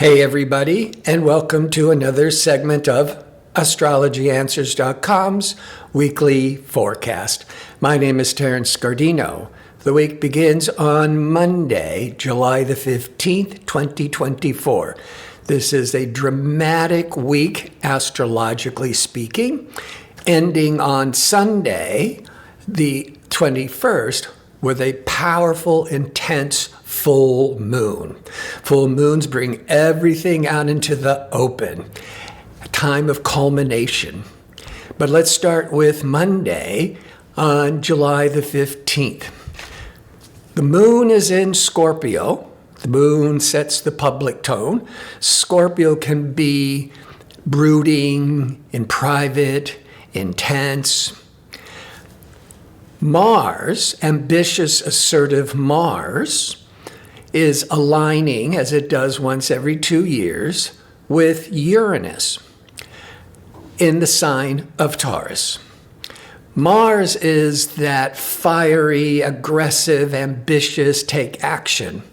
Hey everybody, and welcome to another segment of AstrologyAnswers.com's weekly forecast. My name is Terence. The week begins on Monday, July the 15th, 2024. This is a dramatic week, astrologically speaking, ending on Sunday, the 21st, with a powerful, intense full moon. Full moons bring everything out into the open, a time of culmination. But let's start with Monday on July the 15th. The moon is in Scorpio. The moon sets the public tone. Scorpio can be brooding, in private, intense. Mars, ambitious, assertive Mars, is aligning, as it does once every 2 years, with Uranus in the sign of Taurus. Mars is that fiery, aggressive, ambitious, take action.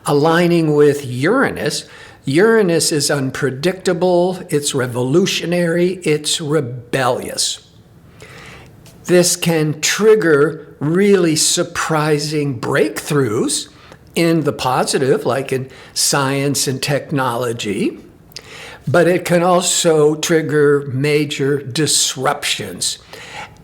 Aligning with Uranus, Uranus is unpredictable, it's revolutionary, it's rebellious. This can trigger really surprising breakthroughs in the positive, like in science and technology, but it can also trigger major disruptions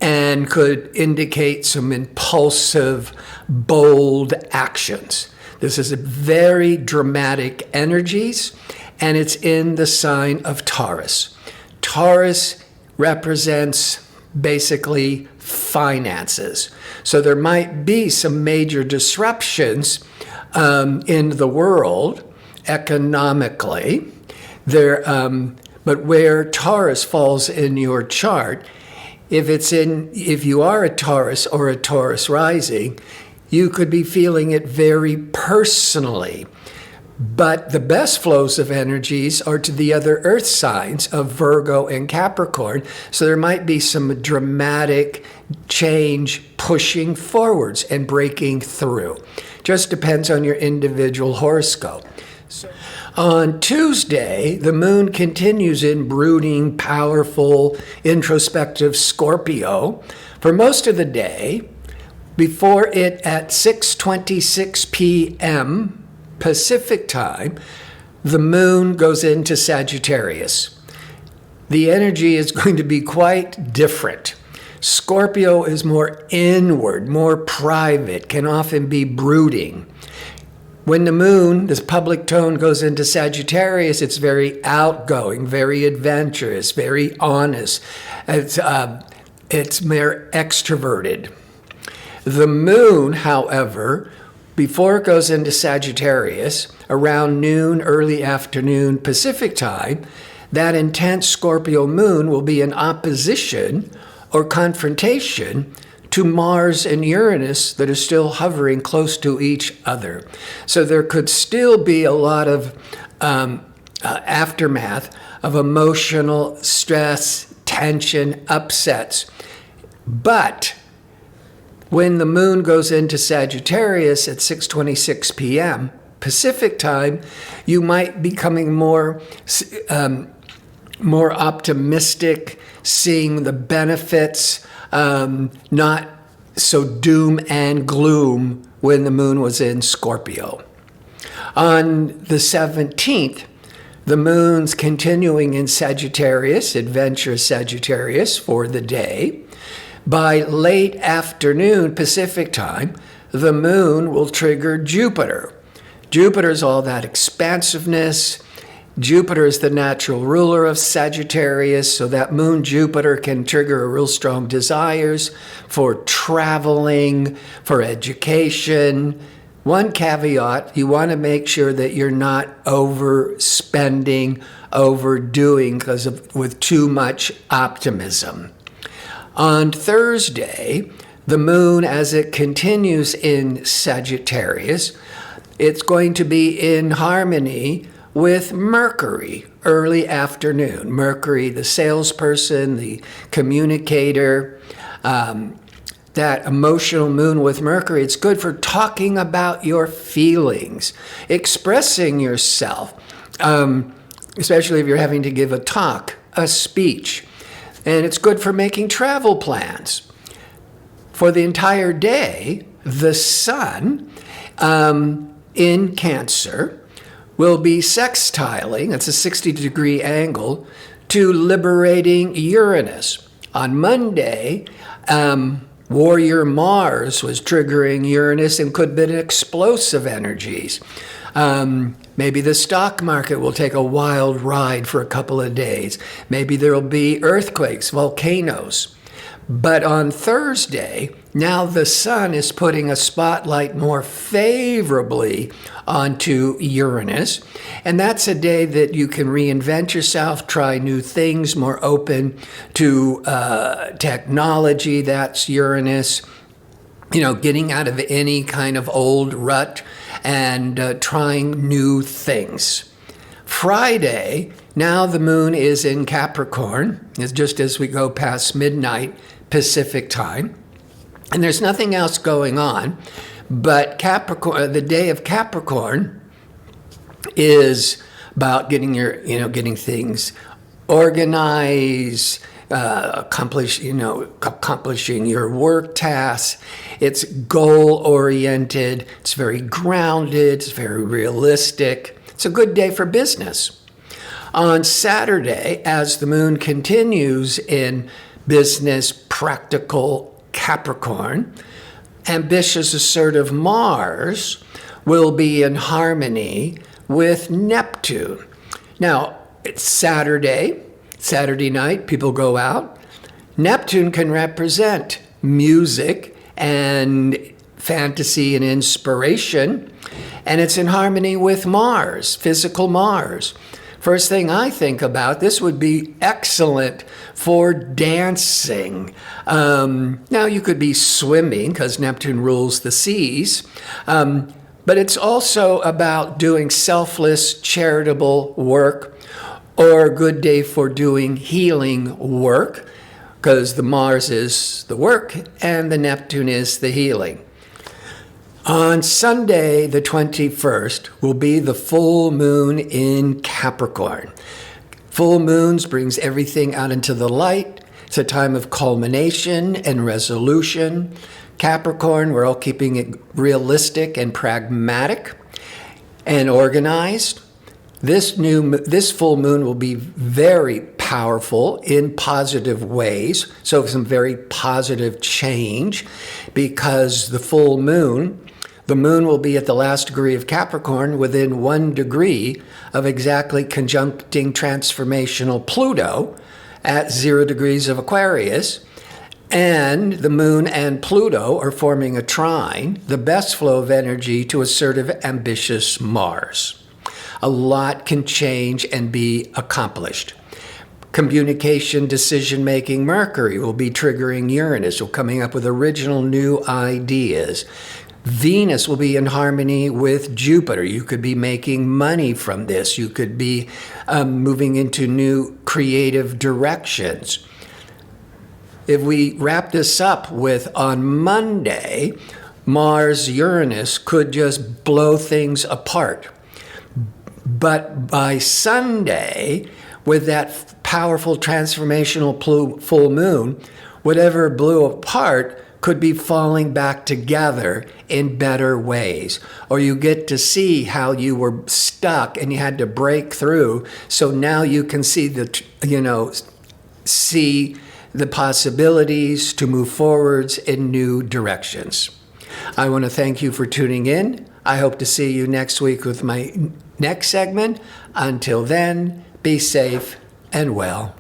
and could indicate some impulsive, bold actions. This is a very dramatic energies, and it's in the sign of Taurus. Taurus represents basically finances. So there might be some major disruptions in the world economically. But where Taurus falls in your chart, if you are a Taurus or a Taurus rising, you could be feeling it very personally. But the best flows of energies are to the other earth signs of Virgo and Capricorn. So there might be some dramatic change pushing forwards and breaking through. Just depends on your individual horoscope. On Tuesday, the moon continues in brooding, powerful, introspective Scorpio for most of the day. Before it at 6:26 p.m. Pacific time, the moon goes into Sagittarius. The energy is going to be quite different. Scorpio is more inward, more private, can often be brooding. When the moon, this public tone, goes into Sagittarius, it's very outgoing, very adventurous, very honest. It's more extroverted. The moon, however, before it goes into Sagittarius, around noon, early afternoon Pacific time, that intense Scorpio moon will be in opposition or confrontation to Mars and Uranus that are still hovering close to each other. So there could still be a lot of aftermath of emotional stress, tension, upsets. But when the moon goes into Sagittarius at 6:26 p.m. Pacific time, you might be becoming more optimistic, seeing the benefits, not so doom and gloom when the moon was in Scorpio. On the 17th, the moon's continuing in Sagittarius, adventurous Sagittarius for the day. By late afternoon Pacific time, the moon will trigger Jupiter. Jupiter is all that expansiveness. Jupiter is the natural ruler of Sagittarius, so that moon Jupiter can trigger a real strong desires for traveling, for education. One caveat, you want to make sure that you're not overspending, overdoing with too much optimism. On Thursday, the moon, as it continues in Sagittarius, it's going to be in harmony with Mercury early afternoon. Mercury, the salesperson, the communicator, that emotional moon with Mercury, it's good for talking about your feelings, expressing yourself, especially if you're having to give a talk, a speech. And it's good for making travel plans. For the entire day, the sun in Cancer will be sextiling, that's a 60-degree angle, to liberating Uranus. On Monday, warrior Mars was triggering Uranus and could have been explosive energies. Maybe the stock market will take a wild ride for a couple of days. Maybe there will be earthquakes, volcanoes. But on Thursday, now the sun is putting a spotlight more favorably onto Uranus. And that's a day that you can reinvent yourself, try new things, more open to technology. That's Uranus. Getting out of any kind of old rut and trying new things. Friday, now the moon is in Capricorn. It's just as we go past midnight Pacific time. And there's nothing else going on. But Capricorn, the day of Capricorn is about getting things organized, accomplishing your work tasks. It's goal-oriented. It's very grounded. It's very realistic. It's a good day for business. On Saturday, as the moon continues in business, practical Capricorn, ambitious, assertive Mars will be in harmony with Neptune. Now, it's Saturday night, people go out. Neptune can represent music and fantasy and inspiration, and it's in harmony with Mars, physical Mars. First thing I think about, this would be excellent for dancing. Now you could be swimming because Neptune rules the seas, but it's also about doing selfless, charitable work, or a good day for doing healing work, because the Mars is the work and the Neptune is the healing. On Sunday, the 21st, will be the full moon in Capricorn. Full moons brings everything out into the light. It's a time of culmination and resolution. Capricorn, we're all keeping it realistic and pragmatic and organized. This full moon will be very powerful in positive ways, so some very positive change, because the moon will be at the last degree of Capricorn within 1 degree of exactly conjuncting transformational Pluto at 0 degrees of Aquarius. And the moon and Pluto are forming a trine, the best flow of energy to assertive, ambitious Mars. A lot can change and be accomplished. Communication, decision-making, Mercury will be triggering Uranus, or coming up with original new ideas. Venus will be in harmony with Jupiter. You could be making money from this. You could be moving into new creative directions. If we wrap this up with, on Monday, Mars-Uranus could just blow things apart. But by Sunday, with that powerful transformational full moon, whatever blew apart could be falling back together in better ways. Or you get to see how you were stuck and you had to break through. So now you can see see the possibilities to move forwards in new directions. I want to thank you for tuning in. I hope to see you next week with my next segment. Until then, be safe and well.